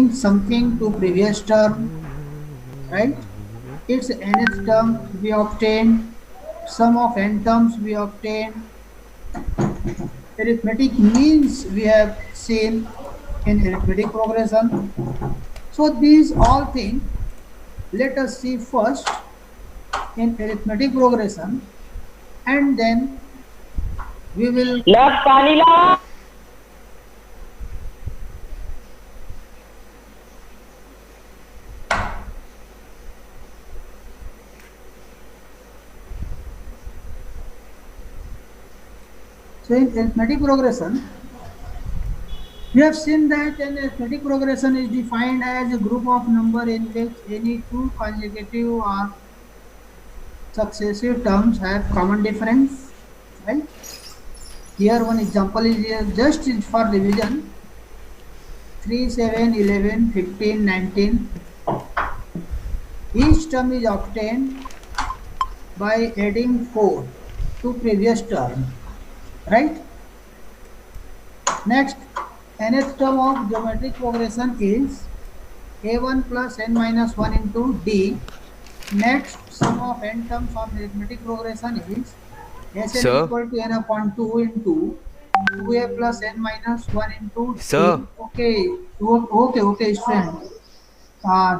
adding something to previous term, right? Its nth term we obtain, sum of n terms we obtain, arithmetic means we have seen in arithmetic progression. So these all things let us see first in arithmetic progression, and then we will. लग पानी ला. So in arithmetic progression, we have seen that an arithmetic progression is defined as a group of number in which any two consecutive or successive terms have common difference. Right? Here one example is here just for revision. 3, 7, 11, 15, 19. Each term is obtained by adding 4 to previous term. Right? Next, nth term of geometric progression is a1 plus n minus 1 into d. Next, sum of n terms of arithmetic progression is Sn Sir? equal to n upon 2 into 2a plus n minus 1 into Sir? d. Okay, student.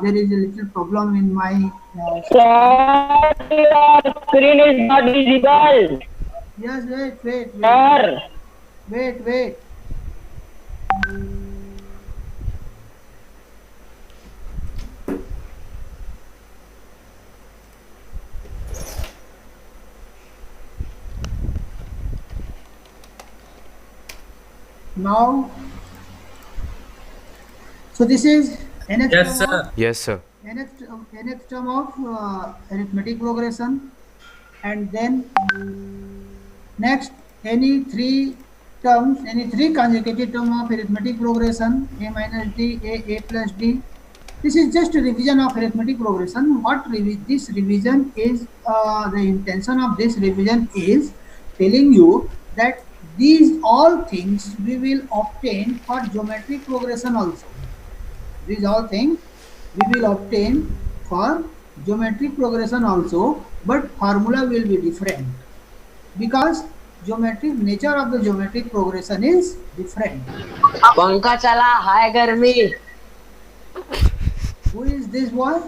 There is a little problem in my system. Sir, your screen is not visible. Yes, wait. Sir, Wait. Now, so this is nth Yes, term sir. of Yes, sir. nth term of arithmetic progression, and then next any three consecutive term of arithmetic progression, a minus d, a plus d. This is just a revision of arithmetic progression. This revision is, the intention of this revision is telling you that these all things we will obtain for geometric progression also. These all things we will obtain for geometric progression also, but formula will be different because geometric nature of the geometric progression is different. पंखा चला, हाय गर्मी. Who is this boy?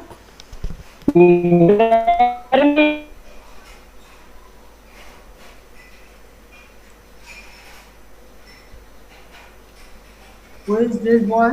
Who is this boy?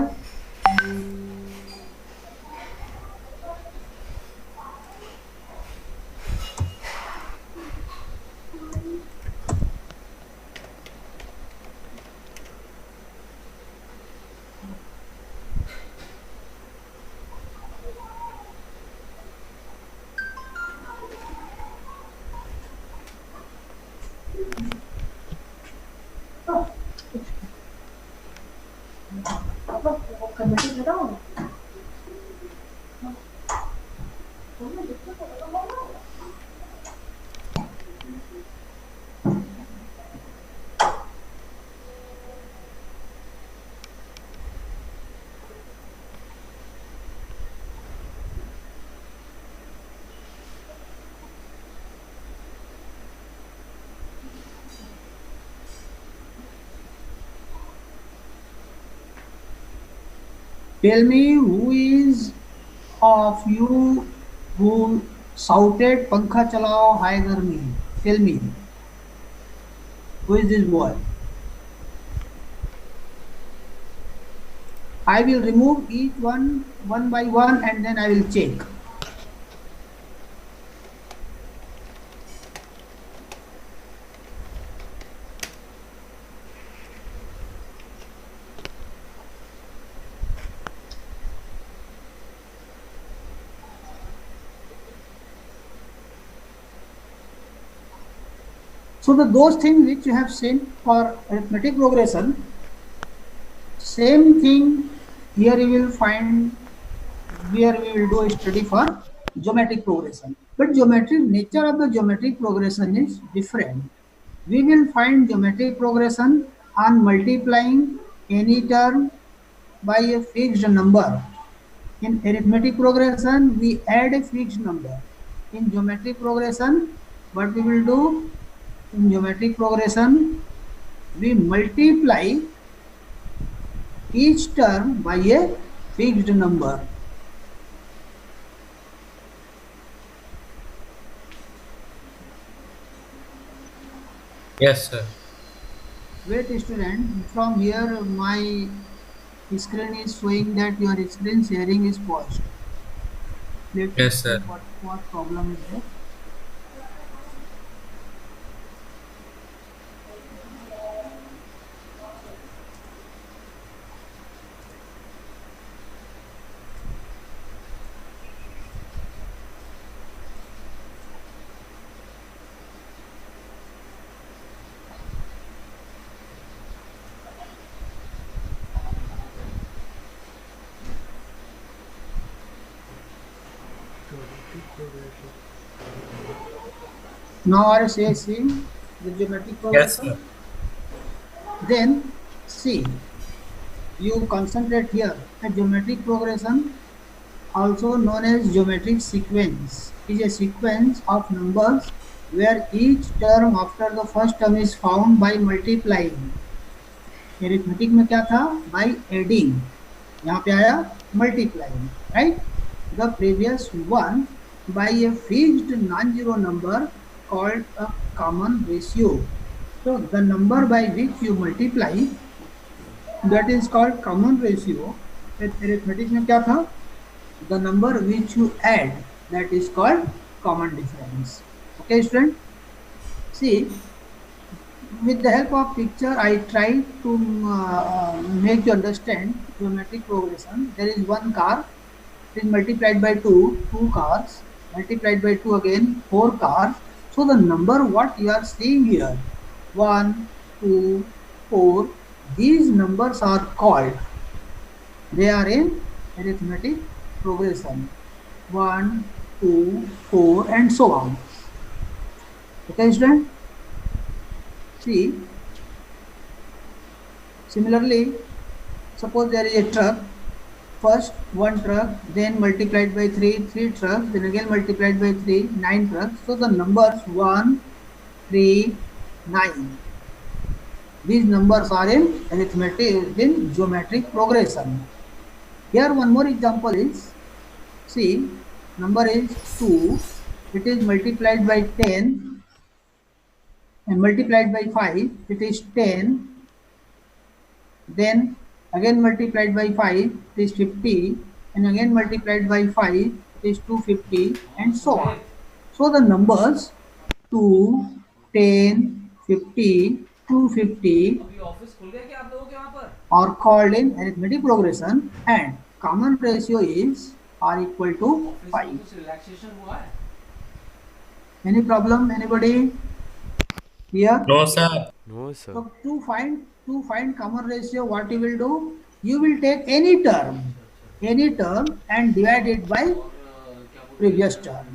Tell me who is of you who shouted "Pankha chalao, hai garmi." Tell me, who is this boy? I will remove each one by one and then I will check. So those things which you have seen for arithmetic progression, same thing here you will find. Here we will do a study for geometric progression, but geometric nature of the geometric progression is different. We will find geometric progression on multiplying any term by a fixed number. In arithmetic progression, we add a fixed number. In geometric progression, what we will do? In geometric progression, we multiply each term by a fixed number. Yes, sir. Wait, student, from here my screen is showing that your screen sharing is paused. Let me Yes, see sir. what problem is there. Now are you seeing the geometric Yes, progression? sir. Then see, you concentrate here. A geometric progression, also known as geometric sequence, is a sequence of numbers where each term after the first term is found by multiplying. Arithmetic में क्या था? By adding. यहाँ पे आया multiplying, right? The previous one by a fixed non-zero number called a common ratio. So the number by which you multiply, that is called common ratio. Arithmetic में क्या था? The number which you add, that is called common difference. Okay, student? See, with the help of picture, I try to make you understand geometric progression. There is one car, it is multiplied by two cars, multiplied by 2 again, 4 cars. So the number what you are seeing here, 1, 2, 4, these numbers are called, they are in arithmetic progression, 1, 2, 4 and so on. Okay, student? See, similarly, suppose there is a truck, first one truck, then multiplied by 3 trucks, then again multiplied by 3, 9 trucks. So the numbers 1, 3, 9. These numbers are in arithmetic, in geometric progression. Here one more example is, see, number is 2, it is multiplied by 10 and multiplied by 5, it is 10, then again multiplied by 5, it is 50, and again multiplied by 5, it is 250, and so on. So the numbers 2, 10, 50, 250 are called in arithmetic progression, and common ratio is r equal to 5. Any problem, anybody here? No, sir. No, sir. So to find common ratio, what you will do? You will take any term and divide it by previous term.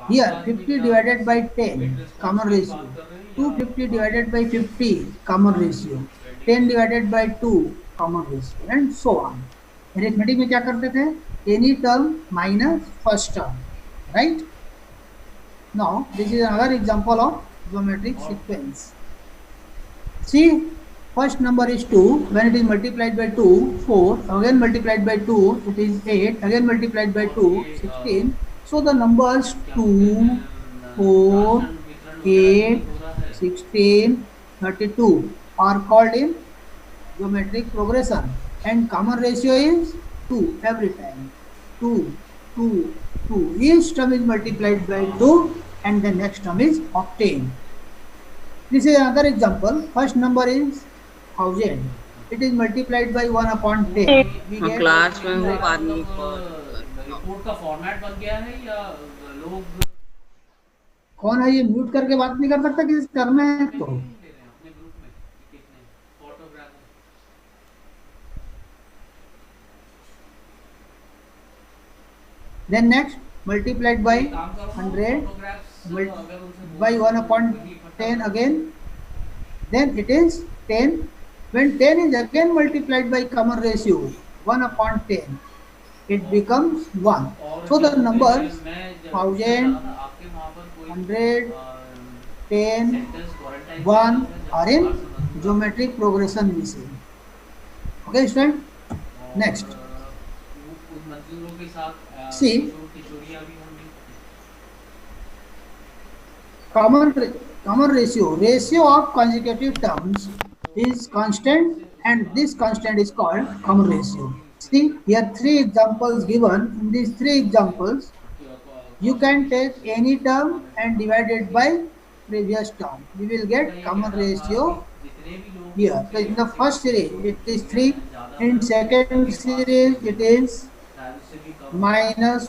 Here 50 divided by 10 common ratio, 250 divided by 50 common ratio, 10 divided by 2 common ratio, and so on. Arithmetic में क्या करते थे? Any term minus first term, right? Now this is another example of geometric sequence. See, first number is 2, when it is multiplied by 2, 4, again multiplied by 2, it is 8, again multiplied by 2, 16. So the numbers 2, 4, 8, 16, 32 are called in geometric progression, and common ratio is 2 every time. 2, 2, 2. Each term is multiplied by 2 and the next term is obtained. This is another example. First number is 1000. It is multiplied by 1 upon 10. We get class में हूँ आदमी को report का format बन गया है या लोग कौन है ये म्यूट करके बात नहीं कर सकता किसी घर में है तो अपने ग्रुप में कितने photographer then next multiplied by 100 by 1 upon 10 again, then it is 10 When 10 is again multiplied by common ratio 1 upon 10, it becomes 1. और So the जैसे numbers मैं पूछना चाह 1000, रहा था आपके वहाँ पर कोई 100, 10, सेंटेंस क्वारंटाइन 1 are in बाहर से मत geometric progression we say. Okay, student? और Next. उन मजदूरों के साथ See, किशोर किशोरियाँ भी होंगी common ratio of consecutive terms is constant, and this constant is called common ratio. See, here three examples given. In these three examples, you can take any term and divide it by previous term. We will get common ratio जितने भी लोग here. So in the first series, it is 3. ज़्यादा In second series, it is शायद उससे भी कम minus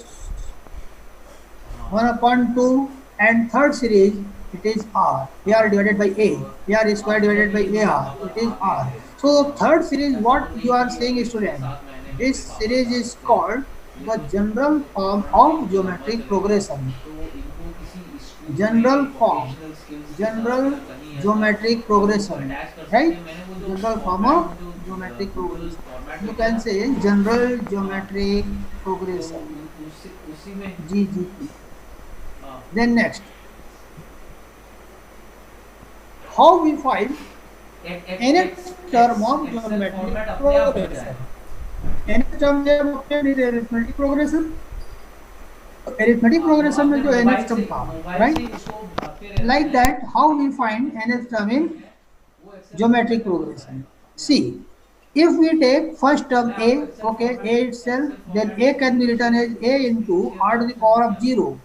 1 upon 2. And third series, it is R. AR divided by A. AR square divided by AR. It is R. So third series, what you are saying, student? This series is called the general form of geometric progression. तो इनको किसी school General में form. Vocational skills के General साथ कहीं ऐसा geometric progression. Attach कर सकते Right? हैं मैंने वो जो General form format, of वो जो geometric Google progression. format You होता can है, say general geometric तो progression. उसी में GGP. हाँ, Then next, how we find nth term of geometric format अपने आप हो progression? जाएगा nth term we have obtained is arithmetic progression. Arithmetic progression में जो nth term था, right? Like that, how we find nth term in geometric progression? See, if we take first term a, okay, a itself, then a can be written as a into r to the power of 0.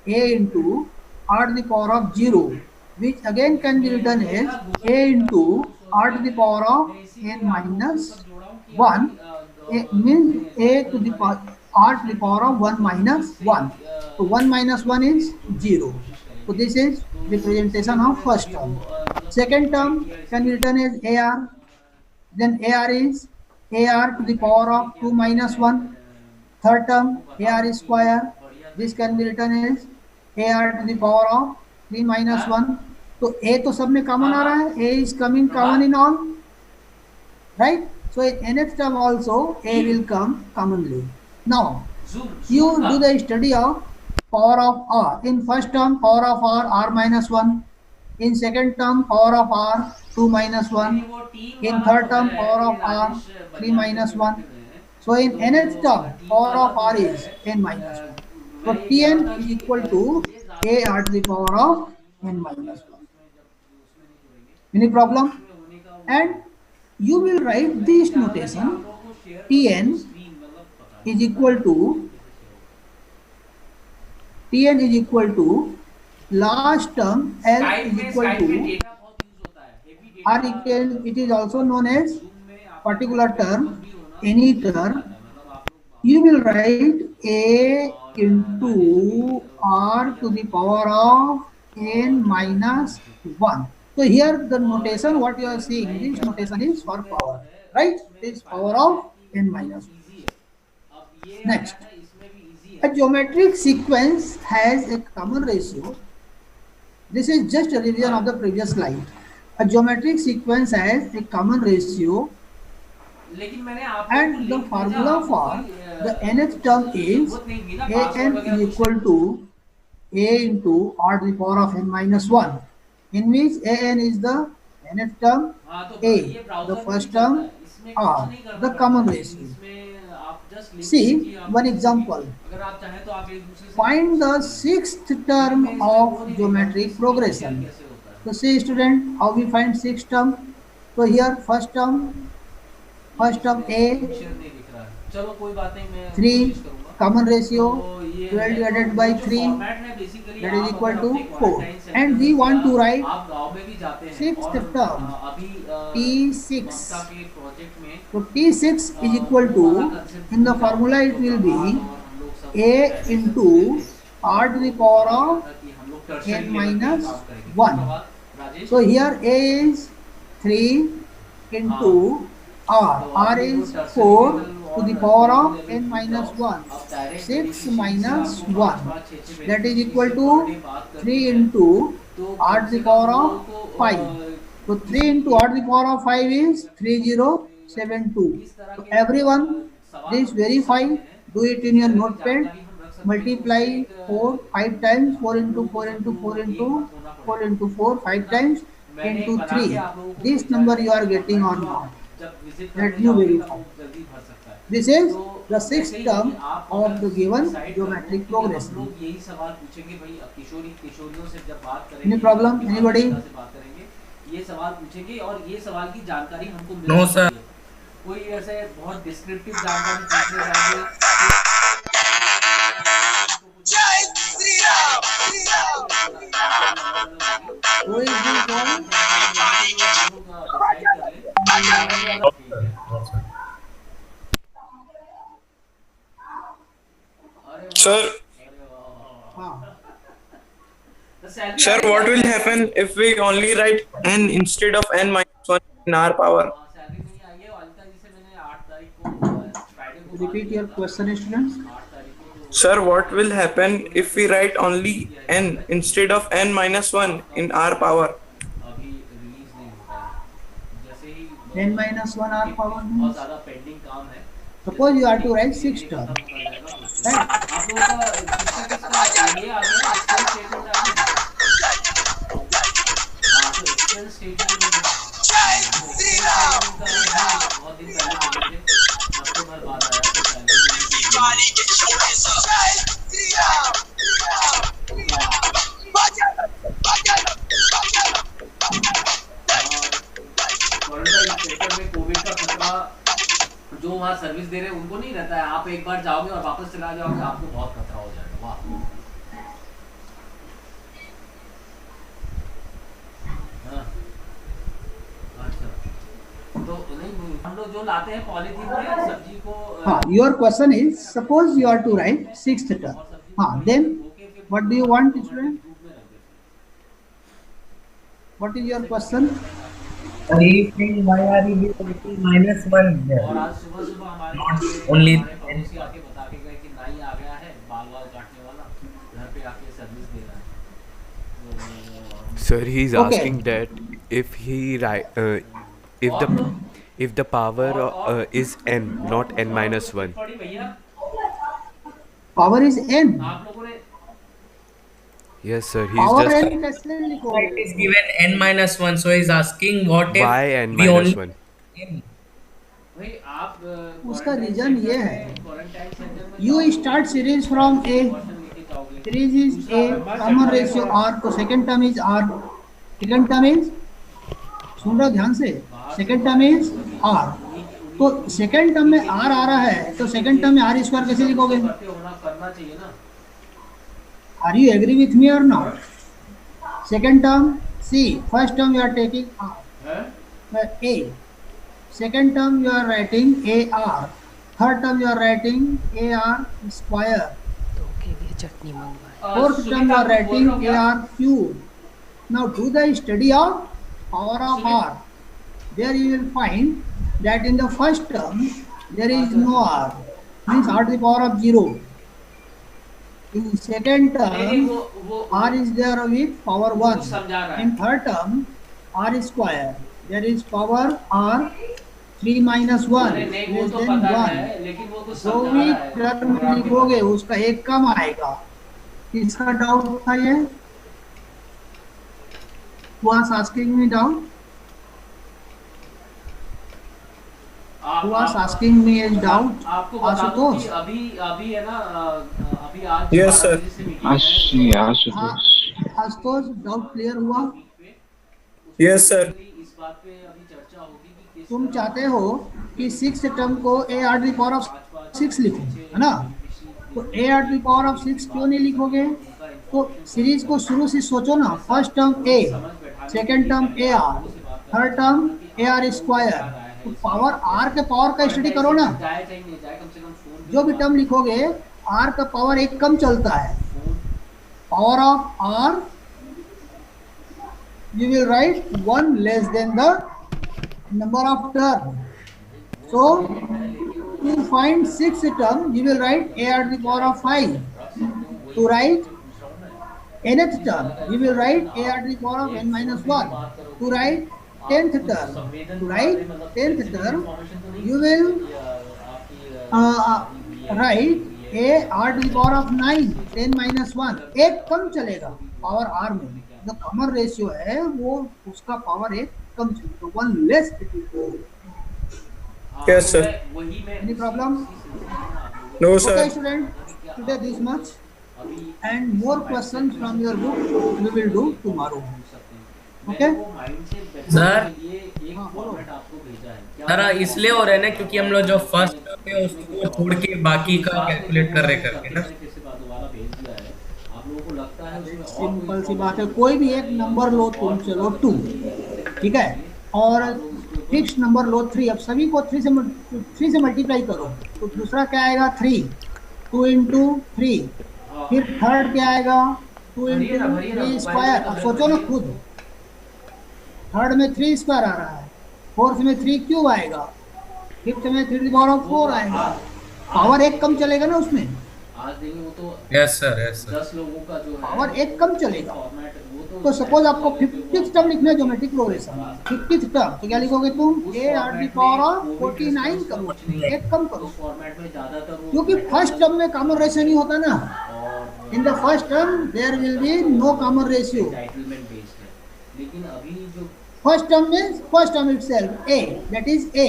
A into r to the power of 0, which again can be written as a into r to the power of n minus 1. A means a to the power r to the power of 1 minus 1. So 1 minus 1 is 0. So this is representation of first term. Second term can be written as AR. Then AR is AR to the power of 2 minus 1. Third term AR square. This can be written as AR to the power of 3 minus 1. तो A तो सब में common आ रहा है. A is coming common in all. Right? So in nth term also A will come commonly. Now you do the study of power of R. In first term power of R, R minus 1. In second term power of R, 2 minus 1. In third term power of R, 3 minus 1. So in nth term power of R is n minus 1. So Tn is equal to A r to the power of n minus 1. Any problem? And you will write this notation. Tn is equal to last term L is equal to R equal, it is also known as particular term, any term. You will write A into R to the power of n minus 1. So here the notation what you are seeing, this notation is for power, right? This power of n minus 1. Next, a geometric sequence has a common ratio. This is just a revision of the previous slide. A geometric sequence has a common ratio, and the formula for the nth term is an is equal to a into r to the power of n minus 1, in which an is the nth term, a the first term, r the common ratio. See one example. Find the sixth term of geometric progression. So see student, how we find sixth term? So here first term A, 3, common ratio 12 divided by 3, that is equal to 4. And we want to write sixth term T6. So T6 is equal to, in the formula it will be A into r to the power of n minus 1. So here A is 3 into R is 4 to the power of n minus 1. 6 minus 1. That is equal to 3 into r to the power of 5. So 3 into r to the power of 5 is 3072. So everyone, please verify, do it in your notepad. Multiply 4 5 times, 4 into 4 into 4 into 4 into 4 5 times into 3. This number you are getting or not, that you verify. This is the sixth term of the given geometric progression. यही सवाल पूछेंगे भाई किशोरियों से जब बात करेंगे, Any problem? Anybody? ये सवाल पूछेंगे और ये सवाल की जानकारी हमको मिल No, sir. कोई ऐसे बहुत डिस्क्रिप्टिव जानकारी पूछने जाएंगे कोई भी कौन? Sir, हाँ. sir, what will happen if we only write n instead of n minus 1 in r power? Repeat your question, students. Sir, what will happen if we write only n instead of n minus 1 in r power? अभी release नहीं होता है जैसे ही n minus 1 r power बहुत means, ज्यादा pending काम है suppose you are to write 6 term, right? आप लोगों का किसका ये आ गया एक्सेल स्टेटमेंट आ गया हां तो एक्सेल स्टेटमेंट बहुत दिन पहले बोले थे हफ्ते भर बाद आया में कोविड का खतरा जो वहाँ सर्विस दे रहे हैं उनको नहीं रहता है, आप एक बार जाओगे और वापस चला जाओगे आपको बहुत खतरा हो जाएगा। वाह हाँ। अच्छा तो नहीं हम लोग जो लाते हैं पॉलीथीन में सब्जी को हाँ, your question is, suppose you are to write 6th term. हाँ, then what do you want, student? What is your question? Why are you writing minus 1 here? और आज सुबह सुबह हमारे only पड़ोसी आके बता के गए कि नाई आ गया है बाल वाल काटने वाला घर पे आके सर्विस दे रहा है। Sir, he's Okay. asking that if he if the power is n, not n minus 1. पड़ी भैया Power is n. आप लोगों ने Yes, sir. He's Power just n कैसे it लिखोगे? is given n minus 1, so he's asking what if why n we minus only 1. n. भाई आप उसका रीजन ये है, क्वारंटाइन सेंटर में you start series from a. Series is a, common ratio r, तो second term is r. Second term is, सुन रहे हो ध्यान से, second term is r. तो second term में r आ रहा है, तो second term में r square कैसे लिखोगे? करते होना करना चाहिए ना। Are you agree with me or not? Second term, see, first term you are taking r, हैं? a. Second term you are writing ar. Third term you are writing ar square. Fourth term you are writing ar cube. Now do the study of power of r. There you will find that in the first term there is no r, means r to the power of 0. In second नहीं, term वो r is there with power 1. समझा रहा है। In third term r square, there is power r 3 minus 1 अरे नहीं वो less तो than पता 1. है लेकिन वो तो जो समझा भी रहा है। टर्म लिखोगे उसका एक कम आएगा। किसका डाउट था ये? was asking me doubt? आप- was आप- asking me a doubt? आपको बता दूं आशुतोष? कि अभी है ना अभी आज Yes, 12 sir. बजे से meeting है। आशुतोष डाउट क्लियर हुआ? Yes, sir. इस बात पे अभी चर्चा होगी कि किस तुम चाहते हो कि 6 टर्म को a r to the power of 6 लिखो, है ना? तो a r to the power of 6 क्यों नहीं लिखोगे? तो सीरीज को शुरू से सोचो ना। First term a, second term a r, third term a r square. तो पावर r के पावर का स्टडी करो ना। जाए चाहे नहीं जाए कम से कम फोन जो भी टर्म लिखोगे r का पावर एक कम चलता है। Power of r you will write 1 less than the number of term. So to find 6th term you will write a r to the power of 5. To write nth term you will write a r to the power of n minus 1. To write 10th term. To write 10th term, you will write a r to the power of 9, 10 minus 1. एक कम चलेगा power r में. जो common ratio है वो उसका power एक कम चलेगा. One less it will go. Yes, sir. Any problem? No, Okay, sir. student. Today this much. And more questions from your book we will do tomorrow. Okay? Sir हाँ, बोलो. Sir इसलिए हो रहा है ना क्योंकि हम लोग जो फर्स्ट टर्म है उसको छोड़ के बाकी का कैलकुलेट कर रहे करके ना। सिंपल सी बात है. कोई भी एक नंबर लो तुम, चलो 2, ठीक है, और फिक्स नंबर लो 3. अब सभी को 3 से मल्टीप्लाई करो तो दूसरा क्या आएगा 3, 2 into 3. फिर थर्ड क्या आएगा 2 into 3 स्क्वायर. अब सोचो ना खुद, थर्ड में 3 स्क्वायर आ रहा है, फोर्थ में 3 क्यूब आएगा, फिफ्थ में 3 to the power of 4 आएगा. पावर एक कम चलेगा ना उसमें. आज देंगे वो तो यस सर यस सर। 10 लोगों का जो है पावर एक कम चलेगा। फॉर्मेट वो तो सपोज आपको 50th टर्म लिखना है ज्योमेट्रिक प्रोग्रेशन, 50th टर्म, तो क्या लिखोगे तुम? a r to the power of 49 करो, एक कम करो, उस फॉर्मेट में ज्यादातर वो क्योंकि फर्स्ट टर्म में कॉमन रेशियो नहीं होता ना। और in the first term there will be no common ratio. टाइटलमेंट बेस्ड है, लेकिन अभी जो फर्स्ट टर्म में first term itself a, that is a,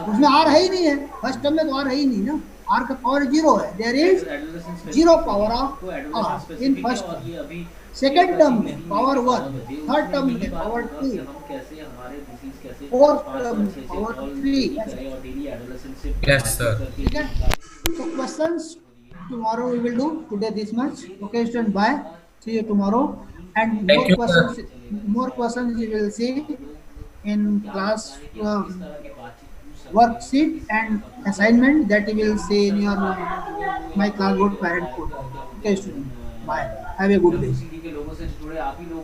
उसमें r है ही नहीं है, फर्स्ट टर्म में तो r है ही नहीं ना, r का पावर 0 है, there is 0 power of r in first term. Second term में पावर 1, थर्ड टर्म में पावर 2, कैसे हमारे डिसीज कैसे फोर्थ टर्म में पावर 3। और डेली एडोलेसेंस यस सर। ठीक है, so questions tomorrow we will do, today this much. Okay student, bye, see you tomorrow, and Thank you, sir. more questions you will see in class worksheet and assignment that you will see in your my classboard parent portal. Okay student, bye, have a good day. के लोगों से जुड़े आप ही लोग